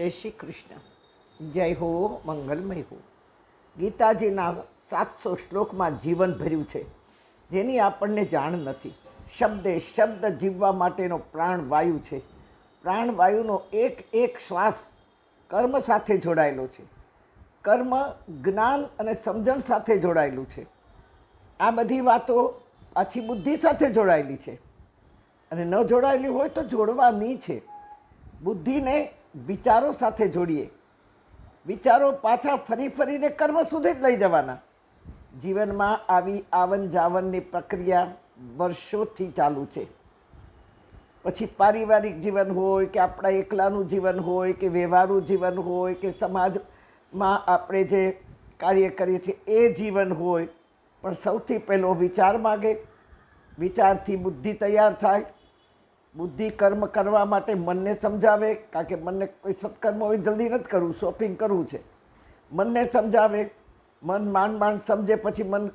જય શ્રી કૃષ્ણ. જય હો, મંગલમય હો. ગીતાજીના 700 શ્લોકમાં જીવન ભર્યું છે, જેની આપણને જાણ નથી. શબ્દે શબ્દ જીવવા માટેનો પ્રાણવાયુ છે. પ્રાણવાયુનો એક એક શ્વાસ કર્મ સાથે જોડાયેલો છે. કર્મ જ્ઞાન અને સમજણ સાથે જોડાયેલું છે. આ બધી વાતો પાછી બુદ્ધિ સાથે જોડાયેલી છે, અને ન જોડાયેલી હોય તો જોડવાની છે. બુદ્ધિને વિચારો સાથે જોડીએ, વિચારો પાછા ફરી ફરીને કર્મ સુધી જ લઈ જવાના. જીવનમાં આવી આવન જાવનની પ્રક્રિયા વર્ષોથી ચાલુ છે. પછી પારિવારિક જીવન હોય કે આપણા એકલાનું જીવન હોય કે વ્યવહારુ જીવન હોય કે સમાજમાં આપણે જે કાર્ય કરીએ છીએ એ જીવન હોય, પણ સૌથી પહેલો વિચાર માગે. વિચારથી બુદ્ધિ તૈયાર થાય. બુદ્ધિ કર્મ કરવા માટે મનને સમજાવે, કારણ કે મનને કોઈ સત્કર્મ હોય જલ્દી નથી કરવું, શોપિંગ કરવું છે. મનને સમજાવે, મન માંડ સમજે, પછી મન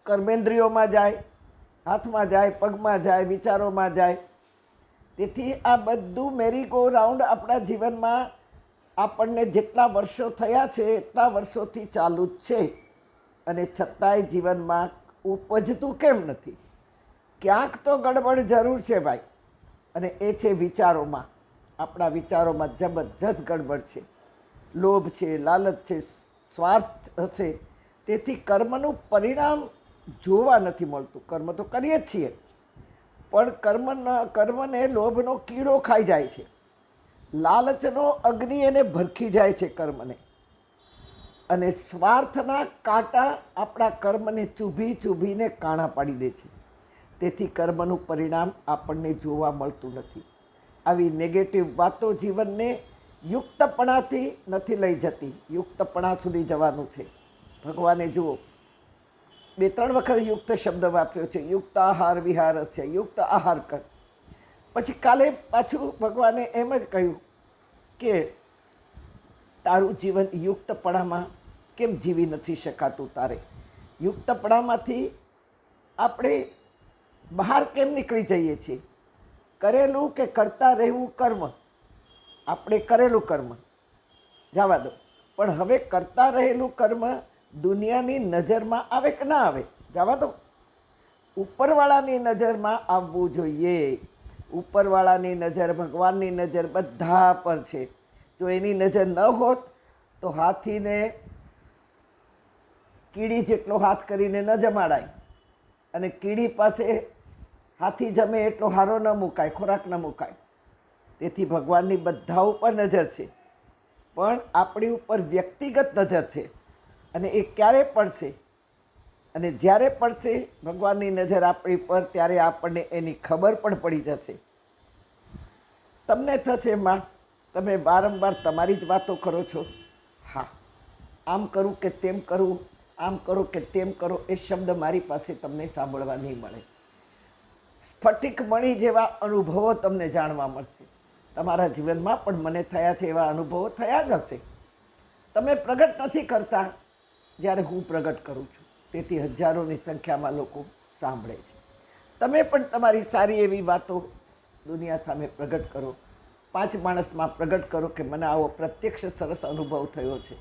કર્મેન્દ્રિયોમાં જાય, હાથમાં જાય, પગમાં જાય, વિચારોમાં જાય. તેથી આ બધું મેરીગો રાઉન્ડ આપણા જીવનમાં આપણને જેટલા વર્ષો થયા છે એટલા વર્ષોથી ચાલુ જ છે, અને છતાંય જીવનમાં ઉપજતું કેમ નથી? ક્યાંક તો ગડબડ જરૂર છે ભાઈ, અને એ છે વિચારોમાં. આપણા વિચારોમાં જબરજસ્ત ગડબડ છે. લોભ છે, લાલચ છે, સ્વાર્થ હશે. તેથી કર્મનું પરિણામ જોવા નથી મળતું. કર્મ તો કરીએ જ છીએ, પણ કર્મને લોભનો કીડો ખાઈ જાય છે. લાલચનો અગ્નિ એને ભરખી જાય છે કર્મને, અને સ્વાર્થના કાંટા આપણા કર્મને ચૂભીને કાણા પાડી દે છે. તેથી કર્મનું પરિણામ આપણને જોવા મળતું નથી. આવી નેગેટિવ વાતો જીવનને યુક્તપણાથી નથી લઈ જતી. યુક્તપણા સુધી જવાનું છે. ભગવાને જુઓ, 2-3 વખત યુક્ત શબ્દ વાપર્યો છે. યુક્ત આહાર વિહારસ્ય, યુક્ત આહાર કર. પછી કાલે પાછું ભગવાને એમ જ કહ્યું કે તારું જીવન યુક્તપણામાં કેમ જીવી નથી શકાતું? તારે યુક્તપણામાંથી આપણે બહાર કેમ નીકળી જઈએ છીએ? કરેલું કે કરતા રહેવું કર્મ. આપણે કરેલું કર્મ જવા દો, પણ હવે કરતા રહેલું કર્મ દુનિયાની નજરમાં આવે કે ના આવે? જવા દો. ઉપરવાળાની નજરમાં આવવું જોઈએ. ઉપરવાળાની નજર, ભગવાનની નજર બધા પર છે. જો એની નજર ન હોત તો હાથીને કીડી જેટલો હાથ કરીને ન જમાડાય, અને કીડી પાસે હાથી જમે એટલો હારો ન મુકાય, ખોરાક ન મુકાય. તેથી ભગવાનની બધા ઉપર નજર છે, પણ આપણી ઉપર વ્યક્તિગત નજર છે. અને એ ક્યારે પડશે? અને જ્યારે પડશે ભગવાનની નજર આપણી પર, ત્યારે આપણને એની ખબર પણ પડી જશે. તમને થશે, માં તમે વારંવાર તમારી જ વાતો કરો છો. હા, આમ કરું કે તેમ કરું, આમ કરો કે તેમ કરો, એ શબ્દ મારી પાસે તમને સાંભળવા નહીં મળે. સ્ફટિક મણી જેવા અનુભવો તમને જાણવા મળશે. તમારા જીવનમાં પણ મને થયા છે એવા અનુભવો થયા જ હશે. તમે પ્રગટ નથી કરતા જ્યારે હું પ્રગટ કરું છું, તેથી હજારોની સંખ્યામાં લોકો સાંભળે છે. તમે પણ તમારી સારી એવી વાતો દુનિયા સામે પ્રગટ કરો. 5 માણસમાં પ્રગટ કરો કે મને આવો પ્રત્યક્ષ સરસ અનુભવ થયો છે.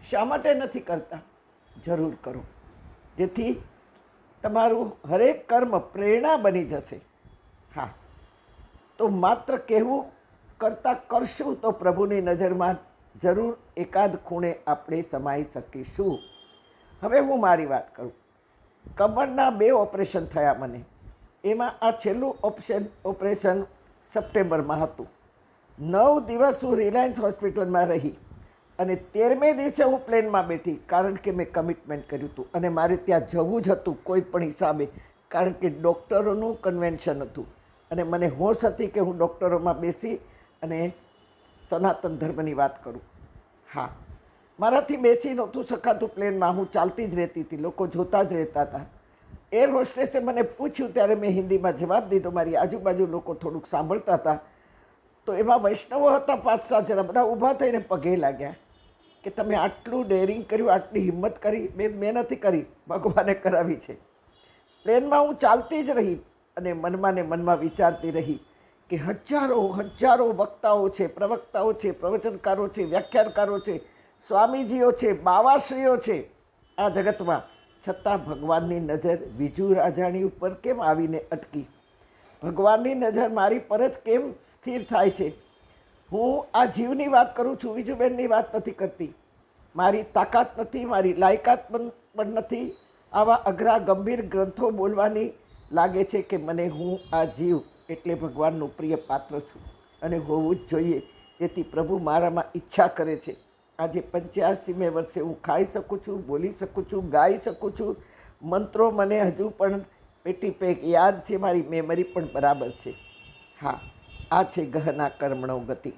શા માટે નથી કરતા? જરૂર કરો, જેથી તમારું હરેક કર્મ પ્રેરણા બની જશે. હા, તો માત્ર કહેવું કરતાં કરશું તો પ્રભુની નજરમાં જરૂર એકાદ ખૂણે આપણે સમાઈ શકીશું. હવે હું મારી વાત કરું. કમરના 2 ઓપરેશન થયા મને. એમાં આ છેલ્લું ઓપરેશન સપ્ટેમ્બરમાં હતું. 9 દિવસ હું રિલાયન્સ હોસ્પિટલમાં રહી, અને 13મે દિવસે હું પ્લેનમાં બેઠી, કારણ કે મેં કમિટમેન્ટ કર્યું હતું અને મારે ત્યાં જવું જ હતું કોઈ પણ હિસાબે, કારણ કે ડૉક્ટરોનું કન્વેન્શન હતું અને મને હોશ હતી કે હું ડૉક્ટરોમાં બેસી અને સનાતન ધર્મની વાત કરું. હા, મારાથી બેસી નહોતું શકાતું પ્લેનમાં. હું ચાલતી જ રહેતી હતી, લોકો જોતા જ રહેતા હતા. એર હોસ્ટેસે મને પૂછ્યું ત્યારે મેં હિન્દીમાં જવાબ દીધો. મારી આજુબાજુ લોકો થોડુંક સાંભળતા હતા, તો એમાં વૈષ્ણવો હતા 5-7 જણા. બધા ઊભા થઈને પગે લાગ્યા કે તમે આટલું ડેરિંગ કર્યું, આટલી હિંમત કરી. મેં નથી કરી, ભગવાને કરાવી છે. પ્લેનમાં હું ચાલતી જ રહી અને મનમાં ને મનમાં વિચારતી રહી કે હજારો વક્તાઓ છે, પ્રવક્તાઓ છે, પ્રવચનકારો છે, વ્યાખ્યાનકારો છે, સ્વામીજીઓ છે, બાવાશ્રીઓ છે આ જગતમાં, છતાં ભગવાનની નજર વિજુ રાજાણી ઉપર કેમ આવીને અટકી? ભગવાનની નજર મારી પર જ કેમ સ્થિર થાય છે? હું આ જીવની વાત કરું છું, વિજુબેનની વાત નથી કરતી. મારી તાકાત નથી, મારી લાયકાત પણ નથી આવા અઘરા ગંભીર ગ્રંથો બોલવાની. લાગે છે કે હું આ જીવ એટલે ભગવાનનું પ્રિય પાત્ર છું અને હોવું જ જોઈએ, જેથી પ્રભુ મારામાં ઈચ્છા કરે છે. આજે 85મે વર્ષે હું ખાઈ શકું છું, બોલી શકું છું, ગાઈ શકું છું. મંત્રો મને હજુ પણ પેટી પેક યાદ છે, મારી મેમરી પણ બરાબર છે. હા, આ છે ગહના કર્મણો ગતિ.